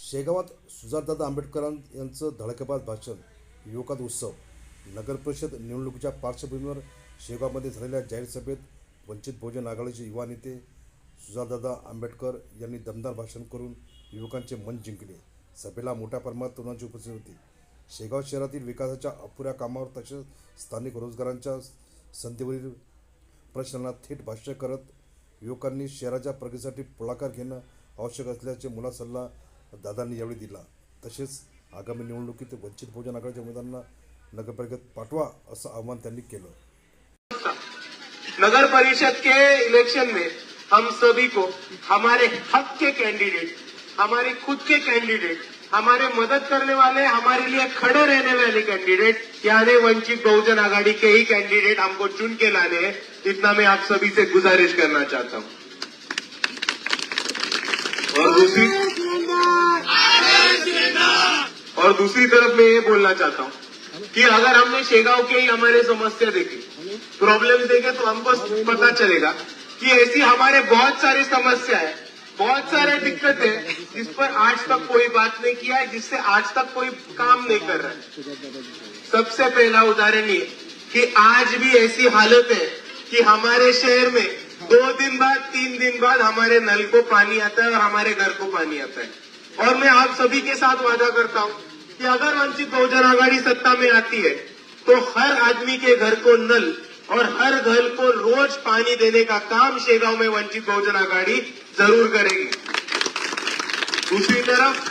शेगावात सुजातदादा आंबेडकर यांचं धडकेबाज भाषण, युवकात उत्सव. नगरपरिषद निवडणुकीच्या पार्श्वभूमीवर शेगावमध्ये झालेल्या जाहीर सभेत वंचित बहुजन आघाडीचे युवा नेते सुजातदादा आंबेडकर यांनी दमदार भाषण करून युवकांचे मन जिंकले. सभेला मोठ्या प्रमाणात तरुणांची उपस्थिती होती. शेगाव शहरातील विकासाच्या अपुऱ्या कामावर तसेच स्थानिक रोजगारांच्या संधीवरील प्रश्नांना थेट भाष्य करत युवकांनी शहराच्या प्रगतीसाठी पुढाकार घेणं आवश्यक असल्याचे मुला सल्ला दादांनी यावेळी दिला. तसेच आगामी निवडणुकीत वंचित बहुजन आघाडीच्या उमेदवारांना नगरपालिकेत पाठवा असं आवाहन त्यांनी केलं. नगर परिषद के इलेक्शन में हम सभी को हमारे हक के कैंडिडेट, हमारे खुद के कैंडिडेट, हमारे मदद करने वाले, हमारे लिए खड़े रहने वाले कैंडिडेट यानी वंचित बहुजन आघाड़ी के ही कैंडिडेट हमको चुन के लाने हैं. इतना मैं आप सभी से गुजारिश करना चाहता हूं. और दूसरी तरफ मैं ये बोलना चाहता हूं कि अगर हमने शेगांव के ही हमारे समस्या देखी, प्रॉब्लम देखे, तो हमको पता चलेगा कि ऐसी हमारे बहुत सारी समस्या है, बहुत सारे दिक्कत है जिस पर आज तक कोई बात नहीं किया है, जिससे आज तक कोई काम नहीं कर रहा है. सबसे पहला उदाहरण ये कि आज भी ऐसी हालत है कि हमारे शहर में 2 दिन बाद 3 दिन बाद हमारे नल को पानी आता है और हमारे घर को पानी आता है. और मैं आप सभी के साथ वादा करता हूं कि अगर वंचित बहुजन आघाड़ी सत्ता में आती है तो हर आदमी के घर को नल और हर घर को रोज पानी देने का काम शेगांव में वंचित बहुजन आघाड़ी जरूर करेगी. दूसरी तरफ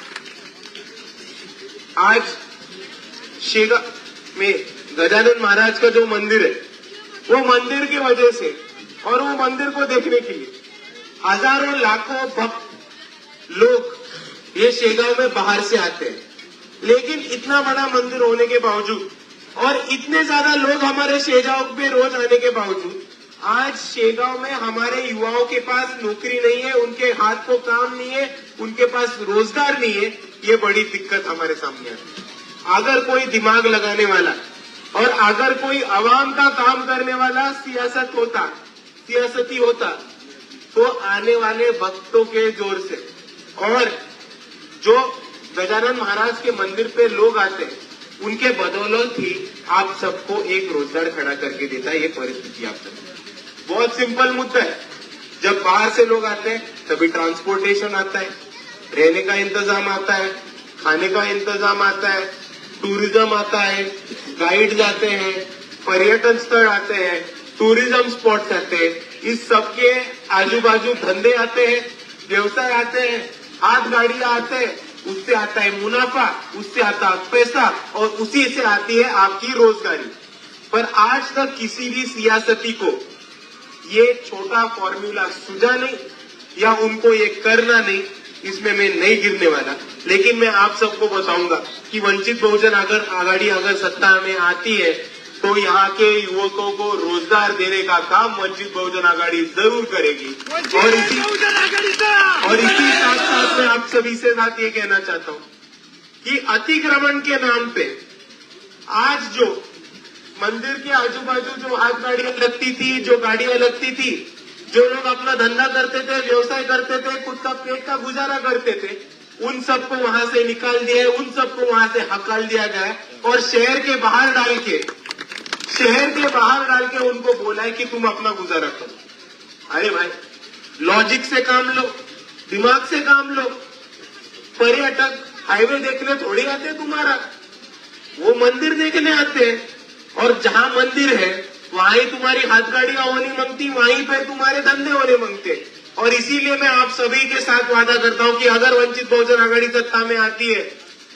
आज शेगांव में गजानन महाराज का जो मंदिर है, वो मंदिर की वजह से और वो मंदिर को देखने के लिए हजारों लाखों भक्त लोग ये शेगांव में बाहर से आते हैं. लेकिन इतना बड़ा मंदिर होने के बावजूद और इतने ज्यादा लोग हमारे शेगांव में रोज आने के बावजूद आज शेगांव में हमारे युवाओं के पास नौकरी नहीं है, उनके हाथ को काम नहीं है, उनके पास रोजगार नहीं है. ये बड़ी दिक्कत हमारे सामने है. अगर कोई दिमाग लगाने वाला और अगर कोई आवाम का काम करने वाला सियासती होता तो आने वाले भक्तों के जोर से और जो गजानन महाराज के मंदिर पे लोग आते हैं उनके बदौलत ही आप सबको एक रोजगार खड़ा करके देता है. ये परिस्थिति आप सबको बहुत सिंपल मुद्दा है. जब बाहर से लोग आते हैं तभी ट्रांसपोर्टेशन आता है, रहने का इंतजाम आता है, खाने का इंतजाम आता है, टूरिज्म आता है, गाइड आते हैं, पर्यटन स्थल आते हैं, टूरिज्म स्पॉट्स आते हैं. इस सबके आजू बाजू धंधे आते हैं, व्यवसाय आते हैं, हाथ गाड़ियां आते हैं, उससे आता है मुनाफा, उससे आता है पैसा और उसी से आती है आपकी रोजगारी. पर आज तक किसी भी सियासती को ये छोटा फॉर्मूला सूझा नहीं या उनको ये करना नहीं. इसमें मैं नहीं गिरने वाला, लेकिन मैं आप सबको बताऊंगा कि वंचित बहुजन आघाड़ी अगर सत्ता में आती है तो यहाँ के युवकों को रोजगार देने का काम वंचित बहुजन आघाड़ी जरूर करेगी. और इसी साथ साथ मैं आप सभी से साथ ये कहना चाहता हूँ कि अतिक्रमण के नाम पे आज जो मंदिर के आजू बाजू जो हाथ गाड़ियां लगती थी, जो गाड़ियां लगती थी, जो लोग अपना धंधा करते थे, व्यवसाय करते थे, खुद का पेट का गुजारा करते थे, उन सबको वहां से निकाल दिया है, उन सबको वहां से हकाल दिया गया है और शहर के बाहर डाल के उनको बोला है कि तुम अपना गुजारा करो. अरे भाई, लॉजिक से काम लो, दिमाग से काम लो. पर्यटक हाईवे देखने थोड़ी आते तुम्हारा, वो मंदिर देखने आते हैं. और जहां मंदिर है वहां ही तुम्हारी हाथ गाड़ियां होनी मांगती, वहीं पर तुम्हारे धंधे होने मांगते. और इसीलिए मैं आप सभी के साथ वादा करता हूं कि अगर वंचित बहुजन आघाड़ी सत्ता में आती है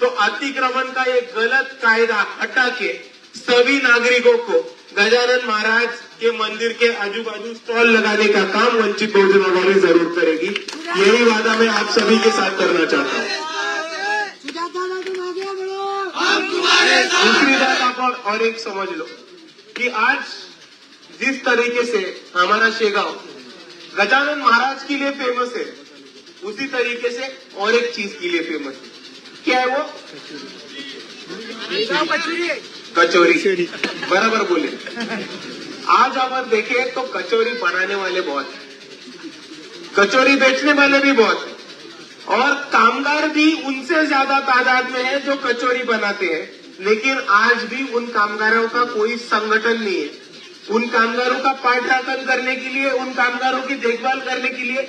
तो अतिक्रमण का एक गलत कायदा हटा के सभी नागरिकों को गजानन महाराज के मंदिर के आजू बाजू स्टॉल लगाने का काम वंचित बहुजन आघाड़ी जरूर करेगी. यही वादा मैं आप सभी के साथ करना चाहता हूँ. दूसरी बात आप और एक समझ लो कि आज जिस तरीके से हमारा शेगांव गजानन महाराज के लिए फेमस है, उसी तरीके से और एक चीज के लिए फेमस है. क्या है वो? कचौरी. बराबर बोले. आज अगर देखें तो कचौरी बनाने वाले बहुत हैं, कचौरी बेचने वाले भी बहुत हैं और कामगार भी उनसे ज्यादा तादाद में है जो कचौरी बनाते हैं, लेकिन आज भी उन कामगारों का कोई संगठन नहीं है। उन कामगारों का पाठ्यक्रम करने के लिए, उन कामगारों की देखभाल करने के लिए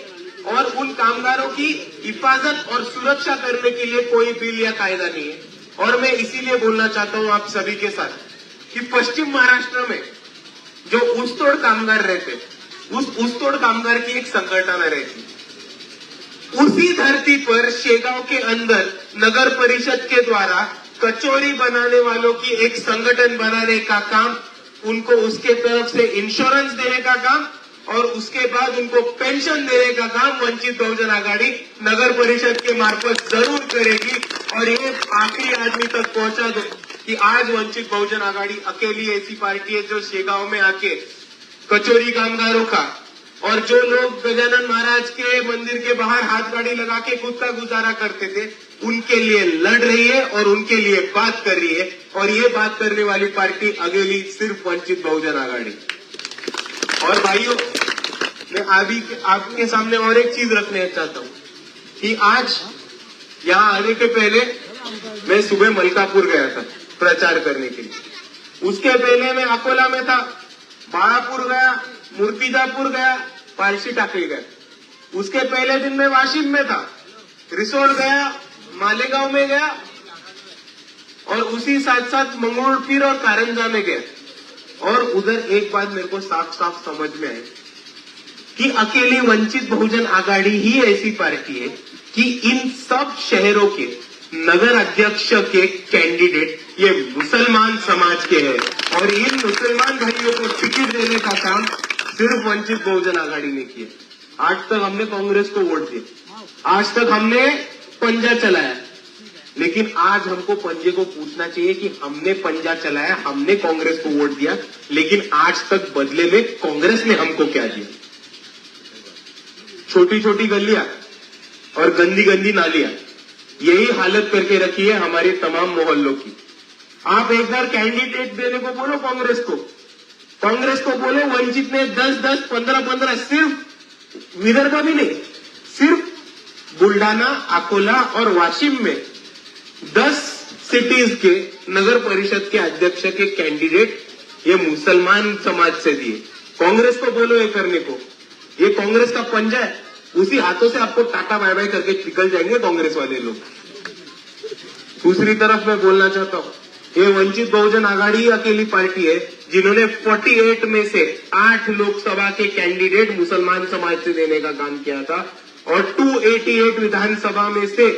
और उन कामगारों की हिफाजत और सुरक्षा करने के लिए कोई बिल या कायदा नहीं है। और मैं इसीलिए बोलना चाहता हूं आप सभी के साथ कि पश्चिम महाराष्ट्र में जो ऊसतोड़ कामगार रहते, उस ऊसतोड़ कामगार की एक संगठन रहती। उसी धरती पर शेगांव के अंदर नगर परिषद के द्वारा कचौरी बनाने वालों की एक संगठन बनाने का काम, उनको उसके तरफ से इंश्योरेंस देने का काम और उसके बाद उनको पेंशन देने का काम वंचित बहुजन आघाड़ी नगर परिषद के मार्फत जरूर करेगी। और ये आखिरी आदमी तक पहुंचा दो कि आज वंचित बहुजन आघाड़ी अकेली ऐसी पार्टी है जो शेगांव में आके कचौरी कामगारों का और जो लोग गजानन महाराज के मंदिर के बाहर हाथ गाड़ी लगा के खुद का गुजारा करते थे, उनके लिए लड़ रही है और उनके लिए बात कर रही है। और ये बात करने वाली पार्टी अकेली सिर्फ वंचित बहुजन आघाड़ी। और भाइयों, मैं अभी आपके सामने और एक चीज रखने चाहता हूं कि आज यहां आने के पहले मैं सुबह मलकापुर गया था प्रचार करने के लिए। उसके पहले मैं अकोला में था, बाळापुर गया, मुर्तिजापुर गया, पारसी टाकली गया। उसके पहले दिन मैं वाशिम में था, रिसोड गया, मालेगांव में गया और उसी साथ साथ मंगोलपीर और कारंजा में गया। और उधर एक बात मेरे को साफ साफ समझ में आई कि अकेली वंचित बहुजन आघाड़ी ही ऐसी पार्टी है कि इन सब शहरों के नगर अध्यक्ष के कैंडिडेट ये मुसलमान समाज के हैं और इन मुसलमान भाइयों को टिकट देने का काम सिर्फ वंचित बहुजन आघाड़ी ने किया। आज तक हमने कांग्रेस को वोट दिया, आज तक हमने पंजा चलाया, लेकिन आज हमको पंजे को पूछना चाहिए कि हमने पंजा चलाया, हमने कांग्रेस को वोट दिया, लेकिन आज तक बदले में कांग्रेस ने हमको क्या दिया? छोटी छोटी गलियां और गंदी गंदी नालियां, यही हालत करके रखी है हमारे तमाम मोहल्लों की। आप एक बार कैंडिडेट देने को बोलो कांग्रेस को बोलो वंचित ने 10-10, 15-15, सिर्फ विदर्भ भी नहीं, सिर्फ बुल्डाना, अकोला और वाशिम में 10 सिटीज के नगर परिषद के अध्यक्ष के कैंडिडेट ये मुसलमान समाज से दिए। कांग्रेस को बोलो ये करने को, ये कांग्रेस का पंजा है, उसी हाथों से आपको टाटा बाय बाय करके निकल जाएंगे कांग्रेस वाले लोग। दूसरी तरफ मैं बोलना चाहता हूं, ये वंचित बहुजन आघाड़ी अकेली पार्टी है जिन्होंने 48 में से 8 लोकसभा के कैंडिडेट मुसलमान समाज से देने का काम किया था और 288 विधानसभा में से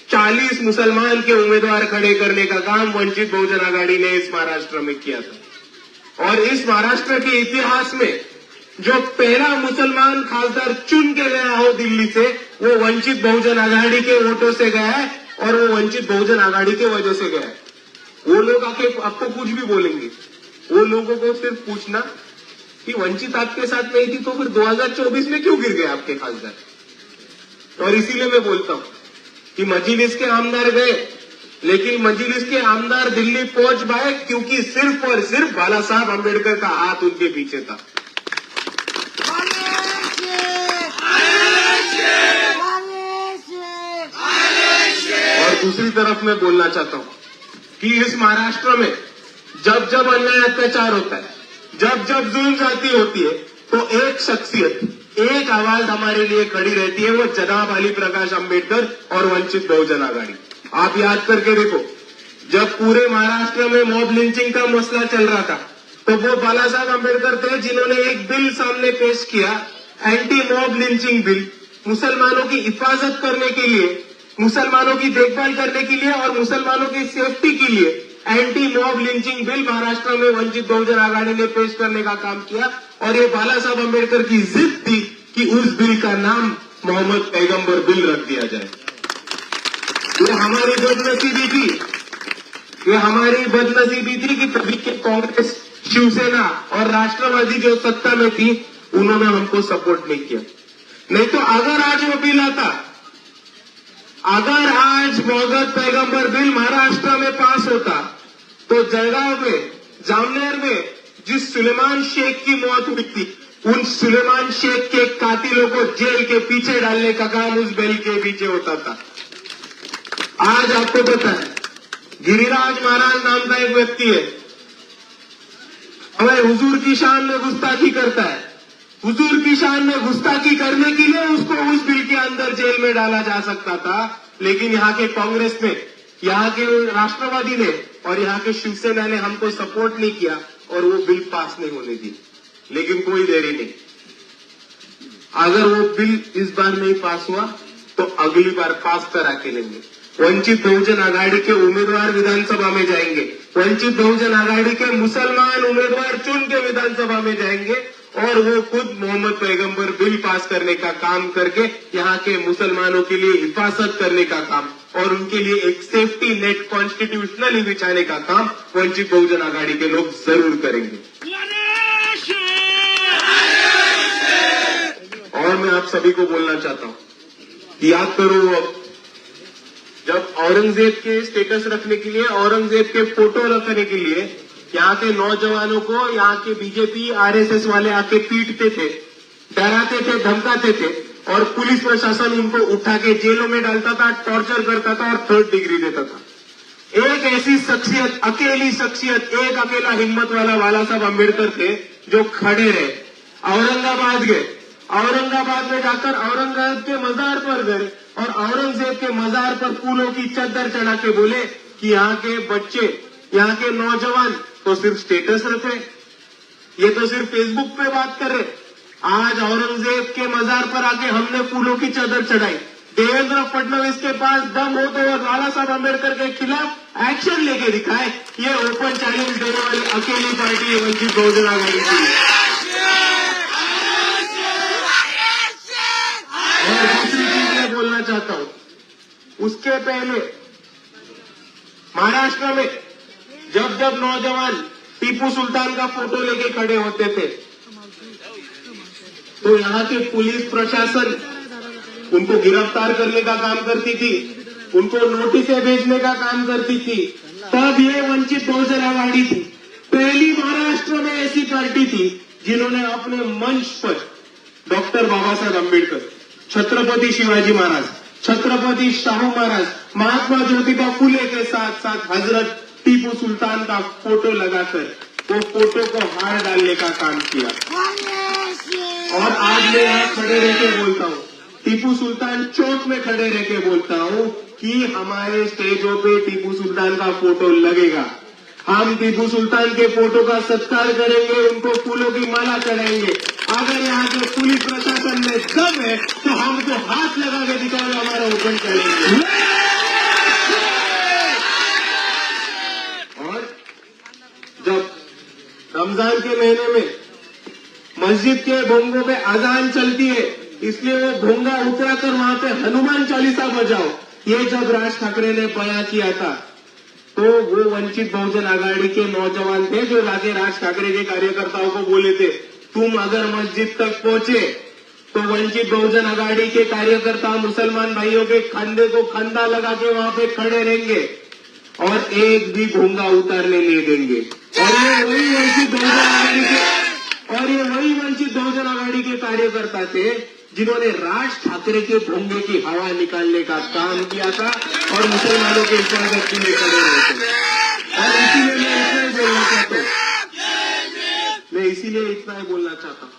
40 मुसलमान के उम्मीदवार खड़े करने का काम वंचित बहुजन आघाड़ी ने इस महाराष्ट्र में किया था। और इस महाराष्ट्र के इतिहास में जो पहला मुसलमान खासदार चुन के गया हो दिल्ली से, वो वंचित बहुजन आघाड़ी के वोटों से गया है और वो वंचित बहुजन आघाड़ी के वजह से गया है। वो लोग आके आपको कुछ भी बोलेंगे, वो लोगों को सिर्फ पूछना कि वंचित आपके साथ नहीं थी तो फिर 2024 में क्यों गिर गए आपके खासदार। और इसीलिए मैं बोलता हूं कि मजलिस के आमदार गए, लेकिन मजलिस के आमदार दिल्ली पहुंच पाए क्योंकि सिर्फ और सिर्फ बाला साहब अम्बेडकर का हाथ उनके पीछे था। और दूसरी तरफ मैं बोलना चाहता हूं कि इस महाराष्ट्र में जब जब अन्याय अत्याचार होता है, जब जब जुल्म जाती होती है, तो एक शख्सियत, एक आवाज हमारे लिए खड़ी रहती है, वो जनाब अली प्रकाश अंबेडकर और वंचित बहुजन आघाड़ी। आप याद करके देखो, जब पूरे महाराष्ट्र में मॉब लिंचिंग का मसला चल रहा था, तो वो बाला साहब अंबेडकर थे जिन्होंने एक बिल सामने पेश किया, एंटी मॉब लिंचिंग बिल, मुसलमानों की हिफाजत करने के लिए, मुसलमानों की देखभाल करने के लिए और मुसलमानों की सेफ्टी के लिए anti mob lynching bill Maharashtra में वंचित बहुजन आघाड़ी ने पेश करने का काम किया। और ये बाला साहब अंबेडकर की जिद थी कि उस बिल का नाम मोहम्मद पैगंबर बिल रख दिया जाए। ये हमारी बदनसीबी थी, ये हमारी बदनसीबी थी कि तभी के कांग्रेस, शिवसेना और राष्ट्रवादी जो सत्ता में थी, उन्होंने हमको सपोर्ट नहीं किया। नहीं तो अगर आज वो बिल आता, अगर आज मोहम्मद पैगंबर बिल महाराष्ट्र में पास होता, तो जळगाव में, जामनेर में जिस सुलेमान शेख की मौत हुई थी, उन सुलेमान शेख के कातिलों को जेल के पीछे डालने का काम उस बेल के पीछे होता था। आज आपको पता है, गिरिराज महाराज नाम का एक व्यक्ति है, हमारे हुजूर की शान में गुस्ताखी करता है। हुजूर की शान में गुस्ताखी करने के लिए उसको उस बिल के अंदर जेल में डाला जा सकता था, लेकिन यहाँ के कांग्रेस ने, यहाँ के राष्ट्रवादी ने और यहाँ के शिवसेना ने हमको सपोर्ट नहीं किया और वो बिल पास नहीं होने दी। लेकिन कोई देरी नहीं, अगर वो बिल इस बार नहीं पास हुआ तो अगली बार पास करा के लेंगे। वंचित बहुजन आघाड़ी के उम्मीदवार विधानसभा में जाएंगे, वंचित बहुजन आघाड़ी के मुसलमान उम्मीदवार चुन के विधानसभा में जाएंगे और वो खुद मोहम्मद पैगंबर बिल पास करने का काम करके यहाँ के मुसलमानों के लिए हिफाजत करने का काम और उनके लिए एक सेफ्टी नेट कॉन्स्टिट्यूशनली बिछाने का काम वंचित बहुजन आघाड़ी के लोग जरूर करेंगे। और मैं आप सभी को बोलना चाहता हूं कि याद करो, जब औरंगजेब के स्टेटस रखने के लिए, औरंगजेब के फोटो रखने के लिए यहाँ के नौजवानों को यहाँ के बीजेपी आरएसएस वाले आके पीटते थे, डराते थे, धमकाते थे और पुलिस प्रशासन उनको उठा के जेलों में डालता था, टॉर्चर करता था और 3rd डिग्री देता था। एक ऐसी शख्सियत, अकेली शख्सियत, एक अकेला हिम्मत वाला बाला साहब अम्बेडकर थे जो खड़े रहे, औरंगाबाद गए, औरंगाबाद में जाकर औरंगजेब के मजार पर गए और औरंगजेब के मजार पर फूलों की चद्दर चढ़ा के बोले कि यहाँ के बच्चे, यहाँ के नौजवान तो सिर्फ स्टेटस रख रहे, ये तो सिर्फ फेसबुक पे बात कर रहे। आज औरंगजेब के मजार पर आके हमने फूलों की चद्दर चढ़ाई। देवेंद्र फडणवीस के पास दम हो तो बाला साहब अम्बेडकर के खिलाफ एक्शन लेके दिखाए। ये ओपन चैलेंज देने वाली अकेली पार्टी है वंचित बहुजन आघाड़ी की। और दूसरी चीज मैं बोलना चाहता हूं, उसके पहले महाराष्ट्र में जब जब नौजवान टीपू सुल्तान का फोटो लेके खड़े होते थे तो यहाँ के पुलिस प्रशासन उनको गिरफ्तार करने का काम करती थी, उनको नोटिसें भेजने का काम करती थी। तब ये वंचित बहुजन आघाड़ी थी, पहली महाराष्ट्र में ऐसी पार्टी थी जिन्होंने अपने मंच पर डॉक्टर बाबा साहब अम्बेडकर, छत्रपति शिवाजी महाराज, छत्रपति शाहू महाराज, महात्मा ज्योतिबा फुले के साथ साथ हजरत टीपू सुल्तान का फोटो लगाकर वो फोटो को हार डालने का काम किया। और आज मैं यहाँ खड़े रह के बोलता हूँ, टीपू सुल्तान चौक में खड़े रह के बोलता हूँ कि हमारे स्टेजों पे टीपू सुल्तान का फोटो लगेगा। हम टीपू सुल्तान के फोटो का सत्कार करेंगे, उनको फूलों की माला चढ़ाएंगे। अगर यहाँ के पुलिस प्रशासन में दम है तो हमको हाथ लगा के दिखाओ, हमारा ओपन करेंगे। और जब रमजान के महीने में मस्जिद के भोंगों पे अजान चलती है, इसलिए वो भोंगा उतराकर वहां पे हनुमान चालीसा बजाओ, ये जब राज ठाकरे ने बयां किया था तो वो वंचित बहुजन आघाड़ी के नौजवान थे जो लाके राज ठाकरे के कार्यकर्ताओं को बोले थे, तुम अगर मस्जिद तक पहुंचे तो वंचित बहुजन आघाड़ी के कार्यकर्ता मुसलमान भाइयों के कंधे को कंधा लगा के वहां पे खड़े रहेंगे और एक भी भोंगा उतारने नहीं देंगे। और ये वही वंचित बहुजन आघाड़ी के कार्यकर्ता थे जिन्होंने राज ठाकरे के भोंगे की हवा निकालने का काम किया था और मुसलमानों के हिफाजत के लिए खड़े रहे थे। और इसीलिए इतना ही बोलना चाहता हूं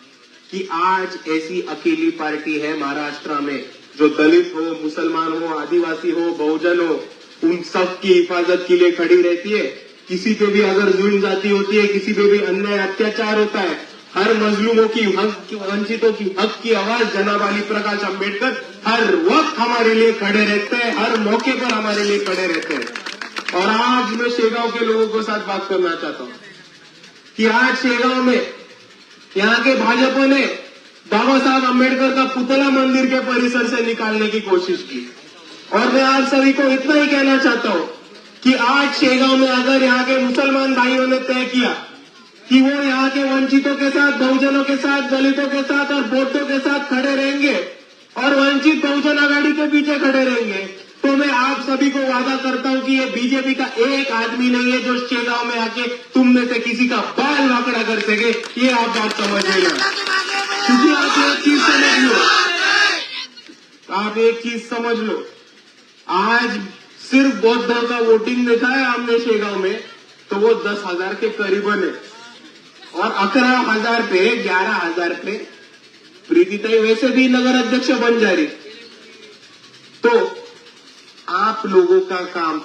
कि आज ऐसी अकेली पार्टी है महाराष्ट्र में जो दलित हो, मुसलमान हो, आदिवासी हो, बहुजन हो, उन सब की हिफाजत के लिए खड़ी रहती है। किसी पे भी अगर जुल्म जाती होती है, किसी पे भी अन्याय अत्याचार होता है, हर मजलूमों की, वंचितों की हक की आवाज जनाब अली प्रकाश अम्बेडकर हर वक्त हमारे लिए खड़े रहते हैं, हर मौके पर हमारे लिए खड़े रहते हैं। और आज मैं शेगांव के लोगों के साथ बात करना चाहता हूं कि आज शेगांव में यहाँ के भाजपा ने बाबा साहब अम्बेडकर का पुतला मंदिर के परिसर से निकालने की कोशिश की। और मैं आप सभी को इतना ही कहना चाहता हूं कि आज शेगांव में अगर यहाँ के मुसलमान भाइयों ने तय किया कि वो यहाँ के वंचितों के साथ, बहुजनों के साथ, दलितों के साथ और बोटों के साथ खड़े रहेंगे और वंचित बहुजन आघाड़ी के पीछे खड़े रहेंगे, तो मैं आप सभी को वादा करता हूं कि ये बीजेपी का एक आदमी नहीं है जो शेगांव में आके तुम में से किसी का बाल वाकड़ा कर सके। ये आप बात समझ लेना। क्योंकि आप एक चीज समझ लो, आप एक चीज समझ लो, आज सिर्फ बौद्धों का वोटिंग देखा है हमने शेगांव में, तो वो 10,000 के करीबन है, और 11,000 पे 11,000 पे प्रीतिताई वैसे भी नगर अध्यक्ष बन जा रही। तो आप लोगों का काम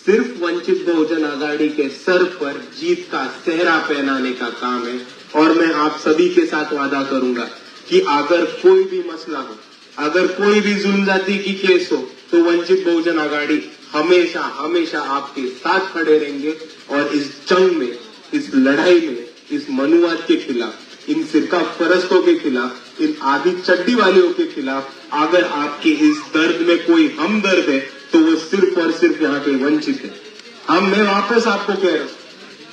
सिर्फ वंचित बहुजन आघाड़ी के सर पर जीत का सेहरा पहनाने का काम है, और मैं आप सभी के साथ वादा करूंगा कि अगर कोई भी मसला हो, अगर कोई भी जुल्म जाति की केस हो, तो वंचित बहुजन आघाड़ी हमेशा हमेशा आपके साथ खड़े रहेंगे, और इस जंग में, इस लड़ाई में, इस मनुवाद के खिलाफ, इन फिरका परस्तों के खिलाफ, इन आधी चड्डी वालियों के खिलाफ, अगर आपके इस दर्द में कोई हमदर्द है, तो वो सिर्फ और सिर्फ यहाँ के वंचित है। मैं वापस आपको कह रहा हूं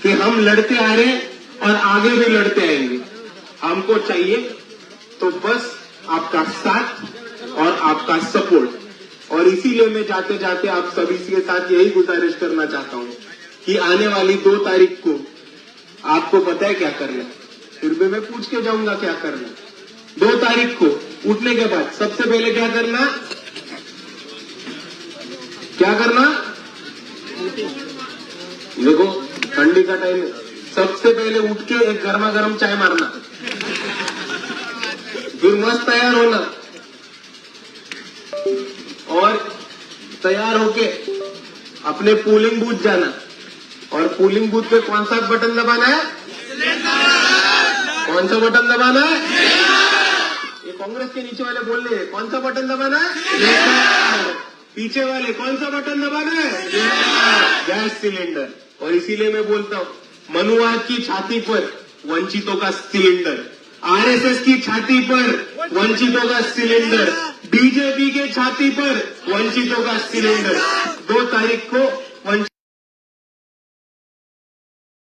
कि हम लड़ते आ रहे हैं और आगे भी लड़ते आएंगे। हमको चाहिए तो बस आपका साथ और आपका सपोर्ट। और इसीलिए मैं जाते जाते आप सभी के साथ यही गुजारिश करना चाहता हूं कि आने वाली 2 तारीख को आपको पता है क्या करना है, फिर भी मैं पूछ के जाऊंगा क्या करना है। 2 तारीख को उठने के बाद सबसे पहले क्या करना, क्या करना, देखो ठंडी का टाइम है, सबसे पहले उठ के एक गर्मा गर्म चाय मारना, फिर मस्त तैयार होना, और तैयार होके अपने पोलिंग बूथ जाना, और पोलिंग बूथ पे कौन सा बटन दबाना है, कौन सा बटन दबाना है, ये कांग्रेस के नीचे वाले बोल रहे हैं, कौन सा बटन दबाना है, पीछे वाले कौन सा बटन दबाना है, गैस सिलेंडर। और इसीलिए मैं बोलता हूं, मनुवाद की छाती पर वंचितों का सिलेंडर, आरएसएस की छाती पर वंचितों का सिलेंडर, बीजेपी के छाती पर वंचितों का सिलेंडर। 2 तारीख को